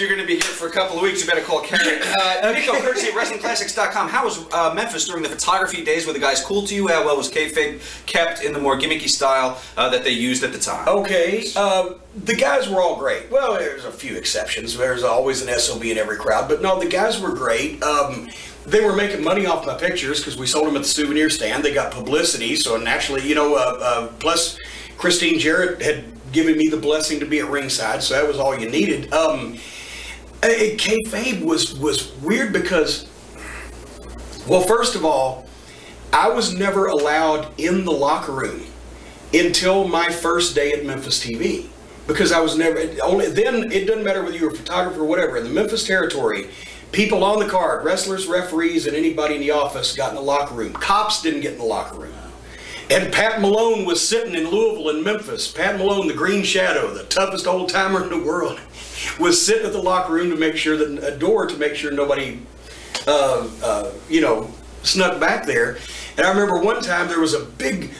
You're going to be here for a couple of weeks. You better call Karen. Nico, courtesy of WrestlingClassics.com. How was Memphis during the photography days? Were the guys cool to you? How well was kayfabe kept in the more gimmicky style that they used at the time? Okay, the guys were all great. Well, there's a few exceptions. There's always an SOB in every crowd, but no, the guys were great. They were making money off my pictures because we sold them at the souvenir stand. They got publicity, so naturally, you know, plus Christine Jarrett had given me the blessing to be at ringside, so that was all you needed. Kayfabe was weird because, well, first of all, I was never allowed in the locker room until my first day at Memphis TV, because I was never, only then, it doesn't matter whether you were a photographer or whatever, in the Memphis territory, people on the card, wrestlers, referees, and anybody in the office got in the locker room. Cops didn't get in the locker room. And Pat Malone was sitting in Louisville and Memphis. Pat Malone, the Green Shadow, the toughest old timer in the world, was sitting at the locker room to make sure that a door to make sure nobody, you know, snuck back there. And I remember one time there was a big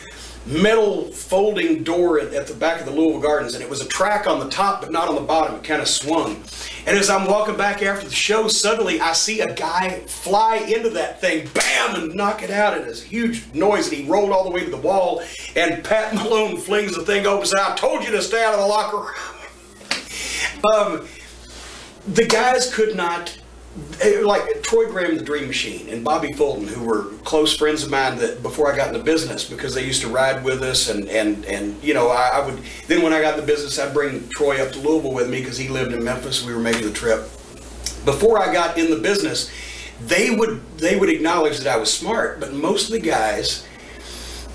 metal folding door at the back of the Louisville Gardens, and it was a track on the top but not on the bottom. It kind of swung. And as I'm walking back after the show, suddenly I see a guy fly into that thing, bam, and knock it out. And it's a huge noise, and he rolled all the way to the wall. And Pat Malone flings the thing open and said, "I told you to stay out of the locker room." The guys could not, like Troy Graham, the Dream Machine, and Bobby Fulton, who were close friends of mine that before I got in the business, because they used to ride with us, and you know, I would, then when I got in the business, I'd bring Troy up to Louisville with me because he lived in Memphis. We were making the trip. Before I got in the business, they would acknowledge that I was smart, but most of the guys,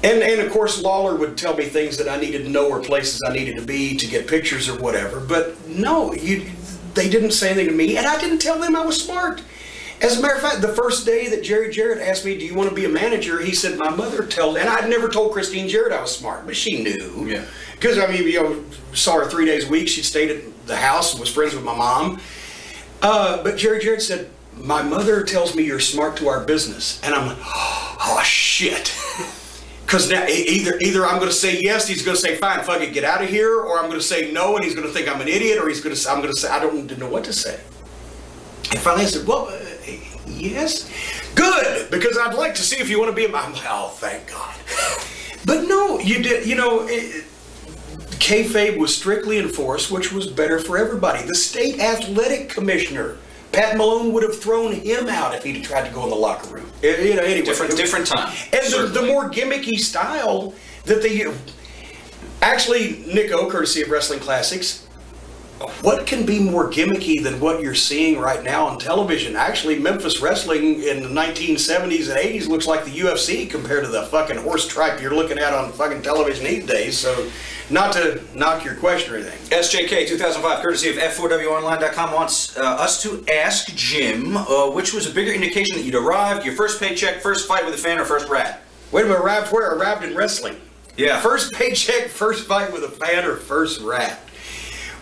and of course Lawler would tell me things that I needed to know or places I needed to be to get pictures or whatever, but no, they didn't say anything to me, and I didn't tell them I was smart. As a matter of fact, the first day that Jerry Jarrett asked me, "Do you want to be a manager?" he said, "My mother told," and I'd never told Christine Jarrett I was smart, but she knew. Yeah. Because, I mean, you know, saw her 3 days a week. She stayed at the house and was friends with my mom. But Jerry Jarrett said, "My mother tells me you're smart to our business." And I'm like, oh, shit. Because now either I'm going to say yes, he's going to say, "Fine, fuck it, get out of here," or I'm going to say no, and he's going to think I'm an idiot, or I'm going to say, I don't know what to say. And finally I said, "Well, yes, good, because I'd like to see if you want to be a," I'm like, oh, thank God. But no, you did, you know, kayfabe was strictly enforced, which was better for everybody. The state athletic commissioner, Pat Malone, would have thrown him out if he'd tried to go in the locker room. You know, anyway, different time. And the more gimmicky style that they use. Actually, Nico, courtesy of Wrestling Classics, what can be more gimmicky than what you're seeing right now on television? Actually, Memphis wrestling in the 1970s and 80s looks like the UFC compared to the fucking horse tripe you're looking at on fucking television these days. So, not to knock your question or anything. SJK 2005, courtesy of F4WOnline.com, wants us to ask Jim, which was a bigger indication that you'd arrived, your first paycheck, first fight with a fan, or first rap? Wait a minute, arrived where? Arrived in wrestling. Yeah. First paycheck, first fight with a fan, or first rap?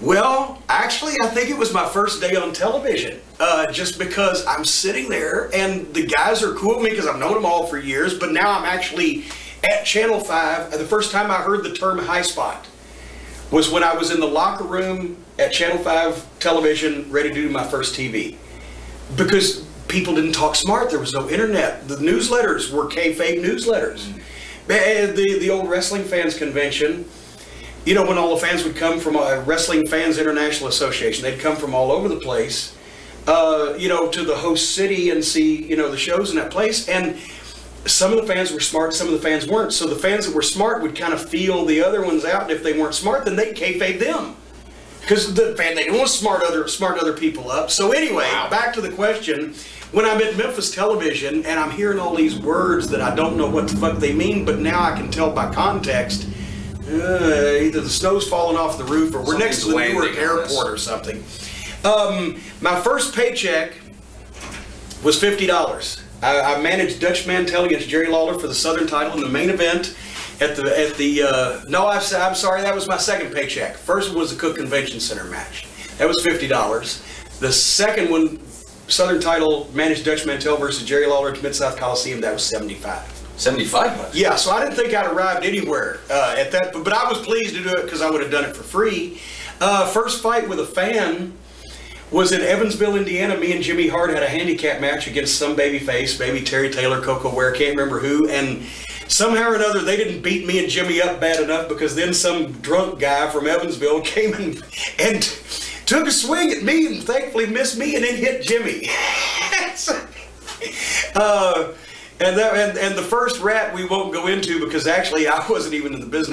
Well, actually, I think it was my first day on television, just because I'm sitting there and the guys are cool with me because I've known them all for years, but now I'm actually at Channel 5. The first time I heard the term high spot was when I was in the locker room at Channel 5 television ready to do my first TV. Because people didn't talk smart, there was no internet. The newsletters were kayfabe newsletters. The old Wrestling Fans Convention, you know, when all the fans would come from Wrestling Fans International Association, they'd come from all over the place, you know, to the host city and see, you know, the shows in that place. And some of the fans were smart, some of the fans weren't. So the fans that were smart would kind of feel the other ones out, and if they weren't smart, then they'd kayfabe them. Because the fan, they didn't want to smart other people up. So anyway, back to the question. When I'm at Memphis television and I'm hearing all these words that I don't know what the fuck they mean, but now I can tell by context, either the snow's falling off the roof or we're next to the Newark airport or something. My first paycheck was $50. I managed Dutch Mantel against Jerry Lawler for the Southern title in the main event no, I'm sorry, that was my second paycheck. First one was the Cook Convention Center match. That was $50. The second one, Southern title, managed Dutch Mantel versus Jerry Lawler at Mid-South Coliseum, that was $75. $75? Yeah, so I didn't think I'd arrived anywhere at that, but I was pleased to do it because I would have done it for free. First fight with a fan was in Evansville, Indiana. Me and Jimmy Hart had a handicap match against some babyface, maybe Terry Taylor, Coco Ware, can't remember who, and somehow or another they didn't beat me and Jimmy up bad enough, because then some drunk guy from Evansville came and took a swing at me and thankfully missed me and then hit Jimmy. And the first rat we won't go into, because actually I wasn't even in the business.